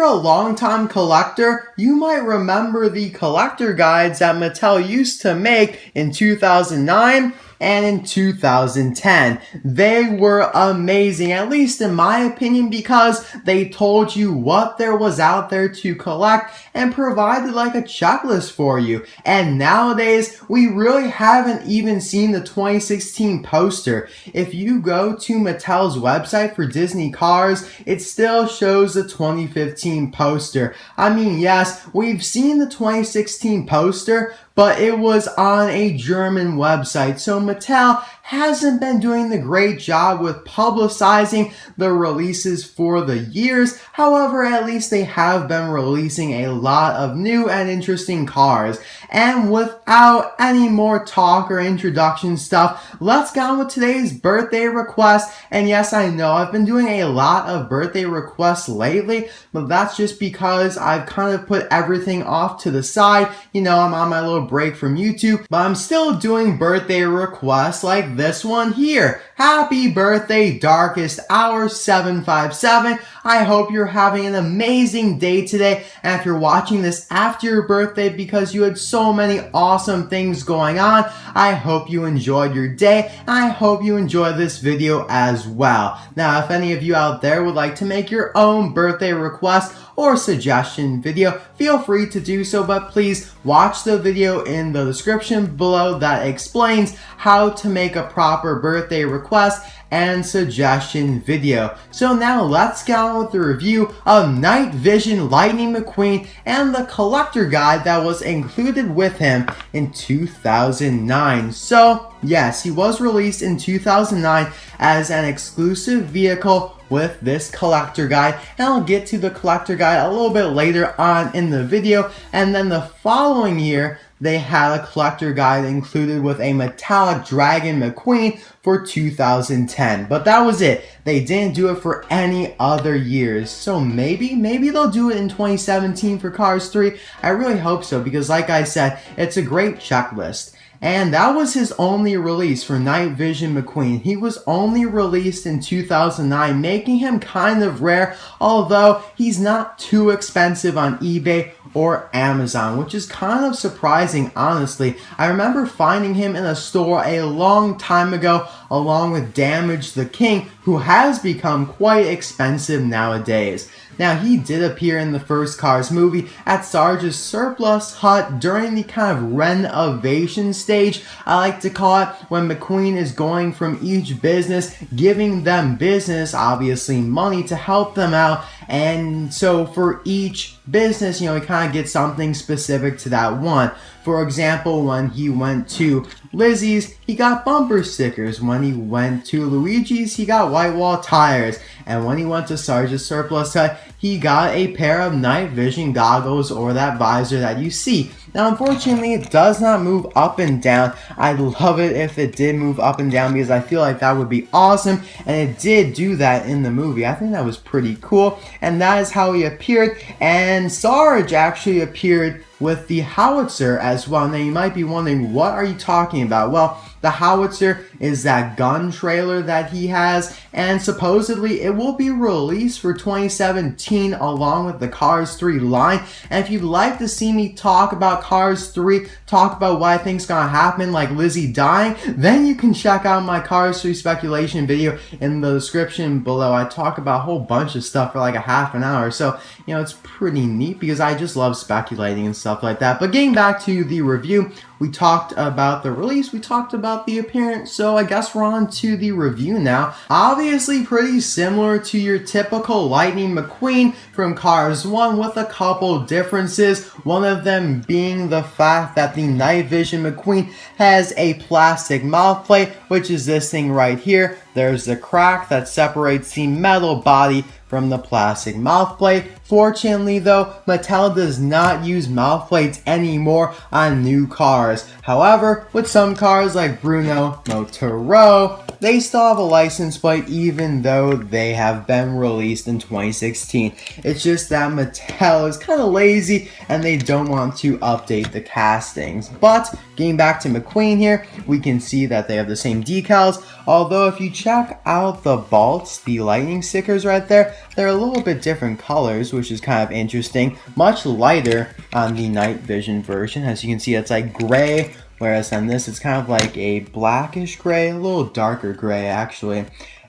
you're a longtime collector, you might remember the collector guides that Mattel used to make in 2009 and in 2010. They were amazing, at least in my opinion, because they told you what there was out there to collect and provided like a checklist for you. And nowadays, we really haven't even seen the 2016 poster. If you go to Mattel's website for Disney cars, it still shows the 2015 poster. I mean, yes, we've seen the 2016 poster, but it was on a German website, so Mattel hasn't been doing the great job with publicizing the releases for the years. However, at least they have been releasing a lot of new and interesting cars. And without any more talk or introduction stuff, let's get on with today's birthday request. And yes, I know I've been doing a lot of birthday requests lately, but that's just because I've kind of put everything off to the side. You know, I'm on my little break from YouTube, but I'm still doing birthday requests like this one here. Happy birthday, Darkest Hour 757. I hope you're having an amazing day today. And if you're watching this after your birthday because you had so many awesome things going on, I hope you enjoyed your day. And I hope you enjoy this video as well. Now, if any of you out there would like to make your own birthday request or suggestion video, feel free to do so, but please watch the video in the description below that explains how to make a proper birthday request and suggestion video. So now let's get on with the review of Night Vision Lightning McQueen and the collector guide that was included with him in 2009. So yes, he was released in 2009 as an exclusive vehicle with this collector guide, and I'll get to the collector guide a little bit later on in the video. And then the following year, they had a collector guide included with a metallic Dragon McQueen for 2010. But that was it. They didn't do it for any other years. So maybe they'll do it in 2017 for Cars 3. I really hope so, because like I said, it's a great checklist. And that was his only release for Night Vision McQueen. He was only released in 2009, making him kind of rare, although he's not too expensive on eBay or Amazon, which is kind of surprising, honestly. I remember finding him in a store a long time ago, along with Damage the King, who has become quite expensive nowadays. Now, he did appear in the first Cars movie at Sarge's surplus hut during the kind of renovation stage, I like to call it, when McQueen is going from each business, giving them business, obviously money, to help them out. And so for each business, you know, he kind of gets something specific to that one. For example, when he went to Lizzie's, he got bumper stickers. When he went to Luigi's, he got white wall tires. And when he went to Sarge's surplus hut, he got a pair of night vision goggles, or that visor that you see. Now, unfortunately, it does not move up and down. I'd love it if it did move up and down, because I feel like that would be awesome. And it did do that in the movie. I think that was pretty cool. And that is how he appeared. And Sarge actually appeared with the howitzer as well. Now, you might be wondering, what are you talking about? Well, the howitzer is that gun trailer that he has, and supposedly it will be released for 2017 along with the Cars 3 line. And if you'd like to see me talk about Cars 3, talk about what I think's gonna happen, like Lizzie dying, then you can check out my Cars 3 speculation video in the description below. I talk about a whole bunch of stuff for like a half an hour, so you know, it's pretty neat because I just love speculating and stuff like that. But getting back to the review, we talked about the release, we talked about the appearance, so I guess we're on to the review now. Obviously pretty similar to your typical Lightning McQueen from Cars 1, with a couple differences. One of them being the fact that the Night Vision McQueen has a plastic mouth plate, which is this thing right here. There's the crack that separates the metal body from the plastic mouth plate. Fortunately though, Mattel does not use mouth plates anymore on new cars. However, with some cars like Bruno, Motoro, they still have a license plate even though they have been released in 2016. It's just that Mattel is kind of lazy and they don't want to update the castings. But getting back to McQueen here, we can see that they have the same decals, although if you check out the bolts, the lightning stickers right there, they're a little bit different colors, which is kind of interesting. Much lighter on the night vision version. As you can see, it's like gray, whereas on this it's kind of like a blackish gray, a little darker gray actually.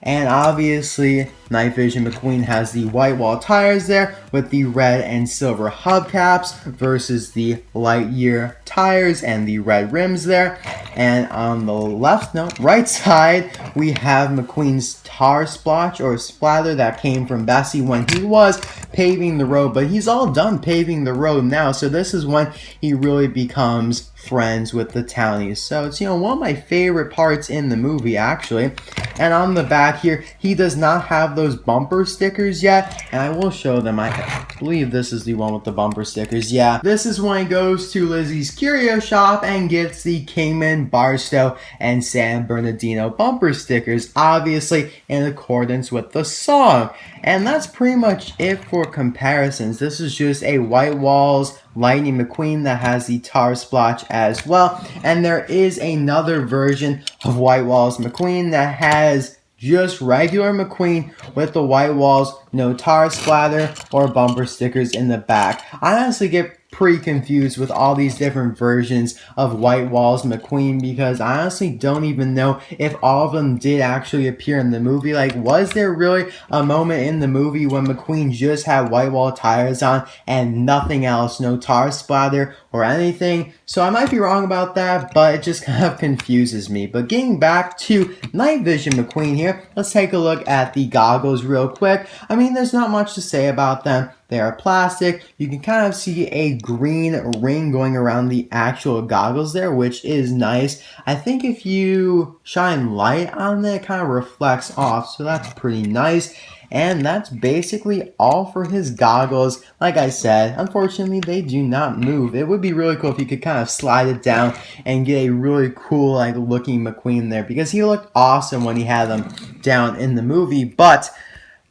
And obviously, Night Vision McQueen has the white wall tires there with the red and silver hubcaps versus the Lightyear tires and the red rims there. And on the right side, we have McQueen's tar splotch or splatter that came from Bessie when he was paving the road. But he's all done paving the road now, so this is when he really becomes friends with the townies. So it's, one of my favorite parts in the movie actually. And on the back here, he does not have those bumper stickers yet, and I will show them. I believe this is the one with the bumper stickers. Yeah, this is when he goes to Lizzie's curio shop and gets the Kingman, Barstow, and San Bernardino bumper stickers, obviously in accordance with the song. And that's pretty much it for comparisons. This is just a White Walls Lightning McQueen that has the tar splotch as well. And there is another version of White Walls McQueen that has just regular McQueen with the white walls, no tar splatter or bumper stickers in the back. I honestly get pretty confused with all these different versions of White Walls McQueen because I honestly don't even know if all of them did actually appear in the movie. Like, was there really a moment in the movie when McQueen just had white wall tires on and nothing else, no tar splatter or anything? So I might be wrong about that, but it just kind of confuses me. But getting back to Night Vision McQueen here, let's take a look at the goggles real quick. I mean, there's not much to say about them. They are plastic. You can kind of see a green ring going around the actual goggles there, which is nice. I think if you shine light on it, it kind of reflects off, so that's pretty nice. And that's basically all for his goggles. Like I said, unfortunately, they do not move. It would be really cool if you could kind of slide it down and get a really cool looking McQueen there, because he looked awesome when he had them down in the movie. But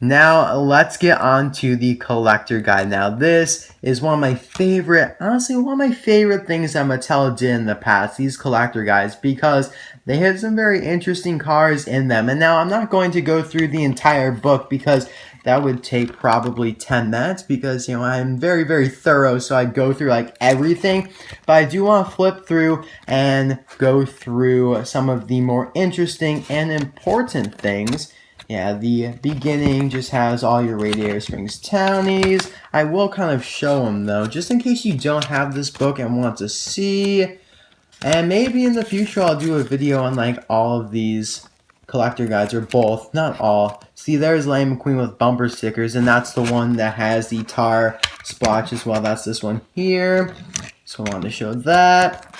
now let's get on to the collector guide. Now this is one of my favorite, honestly one of my favorite things that Mattel did in the past, these collector guides, because they had some very interesting cars in them. And now I'm not going to go through the entire book because that would take probably 10 minutes because, I'm very, very thorough, so I go through everything. But I do want to flip through and go through some of the more interesting and important things. Yeah, the beginning just has all your Radiator Springs townies. I will kind of show them though, just in case you don't have this book and want to see. And maybe in the future I'll do a video on all of these collector guides, or both, not all. See, there's Lightning McQueen with bumper stickers, and that's the one that has the tar splotch as well. That's this one here. So I wanted to show that.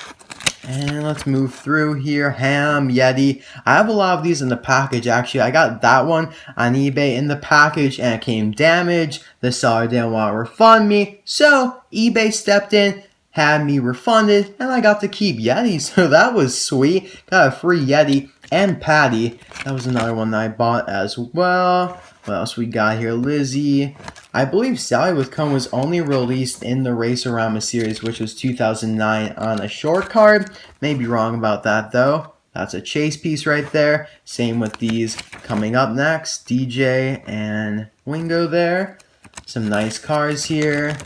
And let's move through here. Ham, Yeti. I have a lot of these in the package actually. I got that one on eBay in the package and it came damaged. The seller didn't want to refund me, so eBay stepped in, had me refunded, and I got to keep Yeti, so that was sweet. Got a free Yeti and Patty. That was another one that I bought as well. What else we got here? Lizzie. I believe Sally with Cone was only released in the Race-A-Rama series, which was 2009 on a short card. May be wrong about that though. That's a chase piece right there. Same with these coming up next. DJ and Wingo there. Some nice cars here.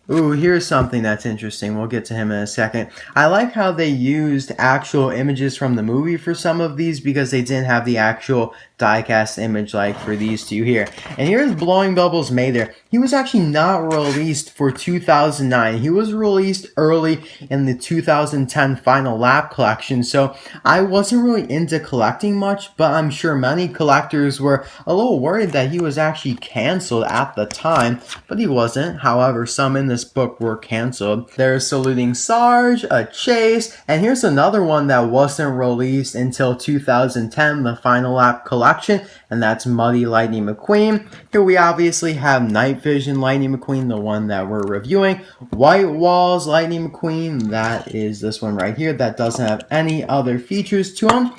Ooh, here's something that's interesting. We'll get to him in a second. I like how they used actual images from the movie for some of these because they didn't have the actual die-cast image like for these two here. And here's Blowing Bubbles Mather. He was actually not released for 2009. He was released early in the 2010 Final Lap collection, so I wasn't really into collecting much, but I'm sure many collectors were a little worried that he was actually canceled at the time, but he wasn't. However, some in this book were canceled. There's Saluting Sarge, a chase, and here's another one that wasn't released until 2010, the Final Lap collection, and that's Muddy Lightning McQueen. Here we obviously have Night Vision Lightning McQueen, the one that we're reviewing. White Walls Lightning McQueen, that is this one right here that doesn't have any other features to him.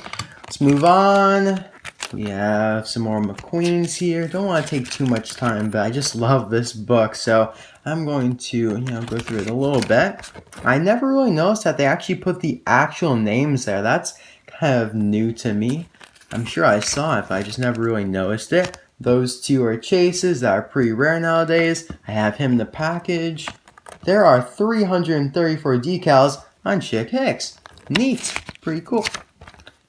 Let's move on. We have some more McQueens here. Don't want to take too much time, but I just love this book, so I'm going to, go through it a little bit. I never really noticed that they actually put the actual names there. That's kind of new to me. I'm sure I saw it, but I just never really noticed it. Those two are chases that are pretty rare nowadays. I have him in the package. There are 334 decals on Chick Hicks. Neat. Pretty cool.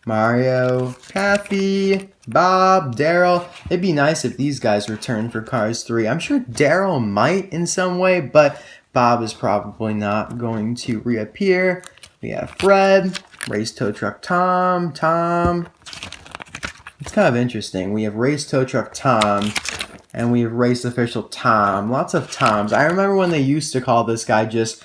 Mario, Kathy, Bob, Daryl. It'd be nice if these guys returned for Cars 3. I'm sure Daryl might in some way, but Bob is probably not going to reappear. We have Fred, Race Tow Truck Tom. It's kind of interesting. We have Race Tow Truck Tom, and we have Race Official Tom. Lots of Toms. I remember when they used to call this guy just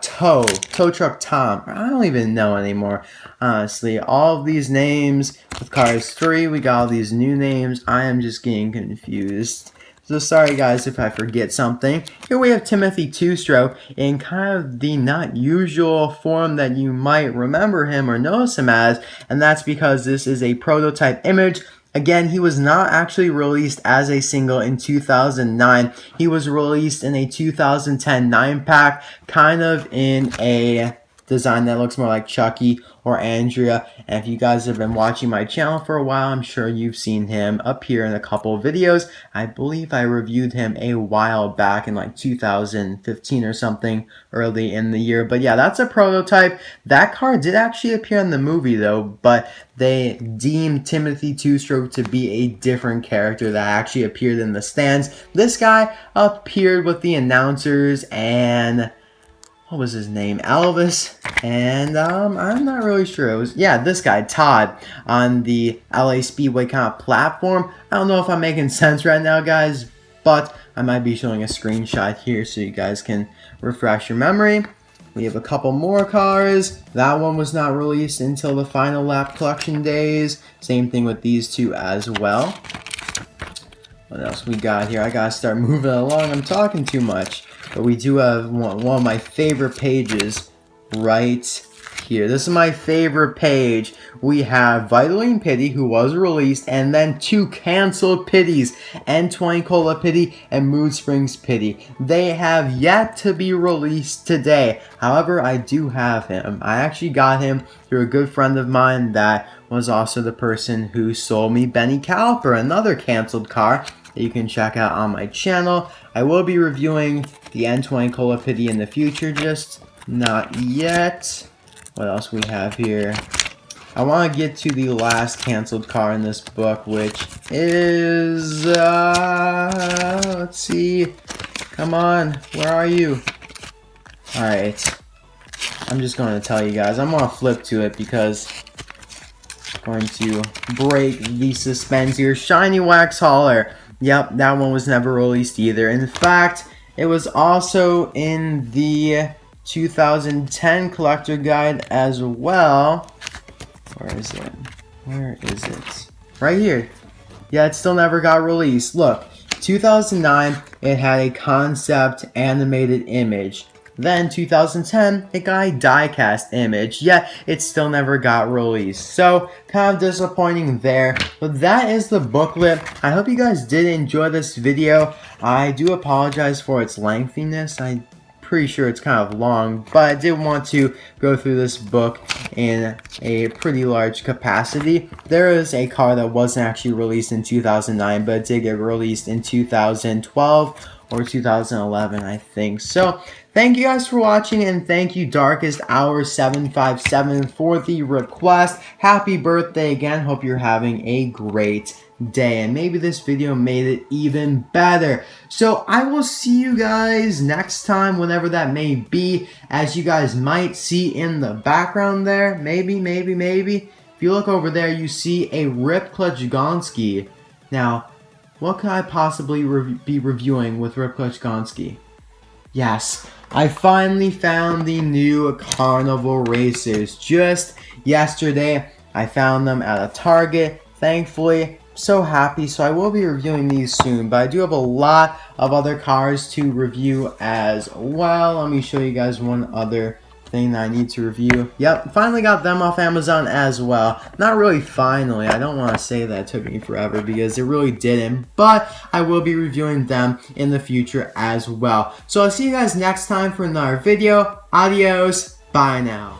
Tow Truck Tom. I don't even know anymore. Honestly, all of these names with Cars 3, we got all these new names. I am just getting confused. So sorry guys if I forget something. Here we have Timothy Two-Stroke in kind of the not usual form that you might remember him or notice him as, and that's because this is a prototype image. Again, he was not actually released as a single in 2009. He was released in a 2010 9-pack, kind of in a design that looks more like Chucky or Andrea. And if you guys have been watching my channel for a while, I'm sure you've seen him appear in a couple of videos. I believe I reviewed him a while back in like 2015 or something early in the year. But yeah, that's a prototype. That car did actually appear in the movie though, but they deemed Timothy Two-Stroke to be a different character that actually appeared in the stands. This guy appeared with the announcers and what was his name? Elvis. And I'm not really sure. It was, yeah, this guy, Todd, on the LA Speedway kind of platform. I don't know if I'm making sense right now, guys, but I might be showing a screenshot here so you guys can refresh your memory. We have a couple more cars. That one was not released until the Final Lap collection days. Same thing with these two as well. What else we got here? I gotta start moving along. I'm talking too much. But we do have one of my favorite pages right here. This is my favorite page. We have Vitaline Pitty, who was released, and then two canceled Pittys, N20 Cola Pitty and Mood Springs Pitty. They have yet to be released today. However, I do have him. I actually got him through a good friend of mine that was also the person who sold me Benny Caliper, another canceled car that you can check out on my channel. I will be reviewing the N20 Cola Pitty in the future, just not yet. What else we have here? I want to get to the last canceled car in this book, which is, let's see. Come on, where are you? Alright. I'm just going to tell you guys. I'm going to flip to it because I'm going to break the suspense here. Shiny Wax Hauler. Yep, that one was never released either. In fact, it was also in the 2010 collector guide as well. Where is it? Where is it? Right here. Yeah, it still never got released. Look, 2009, it had a concept animated image. Then 2010, it got a die-cast image, yet it still never got released. So, kind of disappointing there. But that is the booklet. I hope you guys did enjoy this video. I do apologize for its lengthiness. I'm pretty sure it's kind of long, but I did want to go through this book in a pretty large capacity. There is a car that wasn't actually released in 2009, but it did get released in 2012 or 2011, I think. So, thank you guys for watching, and thank you Darkest Hour 757 for the request. Happy birthday again. Hope you're having a great day, and maybe this video made it even better. So I will see you guys next time, whenever that may be. As you guys might see in the background there, maybe, if you look over there, you see a Rip Clutch Gonski. Now, what could I possibly be reviewing with Rip Clutch Gonski? Yes, I finally found the new Carnival Racers. Just yesterday, I found them at a Target. Thankfully, so happy. So I will be reviewing these soon, but I do have a lot of other cars to review as well. Let me show you guys one other thing that I need to review. Yep, finally got them off Amazon as well. Not really finally. I don't want to say that it took me forever because it really didn't, but I will be reviewing them in the future as well. So I'll see you guys next time for another video. Adios. Bye now.